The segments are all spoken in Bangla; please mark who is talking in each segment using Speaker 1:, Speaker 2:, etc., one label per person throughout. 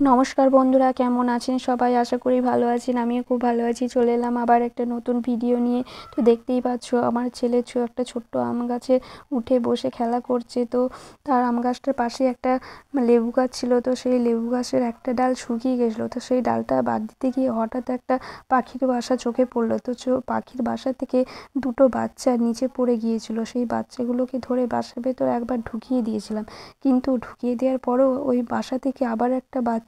Speaker 1: নমস্কার বন্ধুরা, কেমন আছেন সবাই? আশা করি ভালো আছেন। আমিও খুব ভালো আছি। চলে এলাম আবার একটা নতুন ভিডিও নিয়ে। তো দেখতেই পাচ্ছ আমার ছেলে একটা ছোট্ট আম গাছে উঠে বসে খেলা করছে। তো তার আম গাছটার পাশে একটা লেবু গাছ ছিল। তো সেই লেবু গাছের একটা ডাল শুকিয়ে গেছিলো। তো সেই ডালটা বাদ দিতে গিয়ে হঠাৎ একটা পাখির বাসা চোখে পড়লো। তো পাখির বাসা থেকে দুটো বাচ্চা নিচে পড়ে গিয়েছিল। সেই বাচ্চাগুলোকে ধরে বাসার ভেতর একবার ঢুকিয়ে দিয়েছিলাম, কিন্তু ঢুকিয়ে দেওয়ার পরও ওই বাসা থেকে আবার একটা বাচ্চা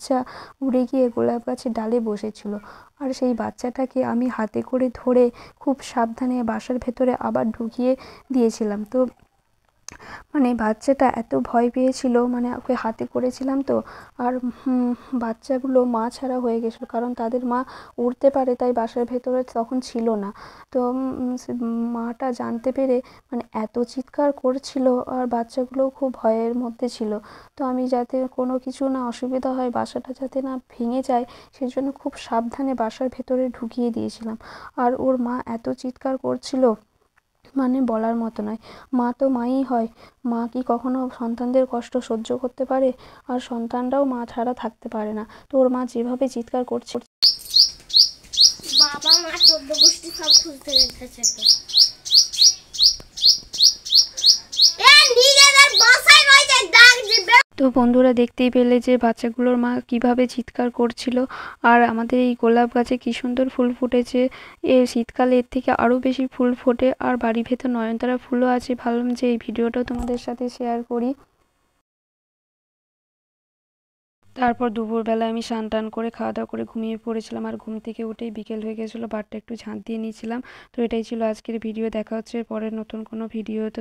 Speaker 1: উড়ে গিয়ে গোলাপ গাছের ডালে বসেছিল। আর সেই বাচ্চাটাকে আমি হাতে করে ধরে খুব সাবধানে বাসার ভেতরে আবার ঢুকিয়ে দিয়েছিলাম। তো বাচ্চাটা এত ভয় পেয়েছিল, ওকে হাতে করেছিলাম তো। আর বাচ্চাগুলো মা ছাড়া হয়ে গেছিলো, কারণ তাদের মা উড়তে পারে, তাই বাসার ভেতরে তখন ছিল না। তো মাটা জানতে পেরে এত চিৎকার করছিল, আর বাচ্চাগুলোও খুব ভয়ের মধ্যে ছিল। তো আমি যাতে কোনো কিছু না অসুবিধা হয়, বাসাটা যাতে না ভেঙে যায়, সেজন্য খুব সাবধানে বাসার ভেতরে ঢুকিয়ে দিয়েছিলাম। আর ওর মা এত চিৎকার করছিল, বলার মতো নয়। মা তো মাই হয়, মা কি কখনো সন্তানদের কষ্ট সহ্য করতে পারে? আর সন্তানরাও মা ছাড়া থাকতে পারে না। তো ওর মা যেভাবে চিৎকার করছে,
Speaker 2: বাবা মা 14 গোষ্ঠী সব খুলতে রেখেছে।
Speaker 1: তো বন্ধুরা দেখতেই পেলে যে বাচ্চাগুলোর মা কিভাবে চিৎকার করছিল। আর আমাদের এই গোলাপ গাছে কি সুন্দর ফুল ফুটেছে। শীতকালে এর থেকে আরও বেশি ফুল ফোটে, আর বাড়ির ভেতর নয়নতারা ফুলও আছে। ভাবলাম যে এই ভিডিওটাও তোমাদের সাথে শেয়ার করি। তারপর দুপুরবেলা আমি স্নান টান করে খাওয়া দাওয়া করে ঘুমিয়ে পড়েছিলাম। আর ঘুম থেকে উঠেই বিকেল হয়ে গেছিলো, বারটা একটু ঝাঁট দিয়ে নিয়েছিলাম। তো এটাই ছিল আজকের ভিডিও। দেখা হচ্ছে পরের নতুন কোনো ভিডিওতে।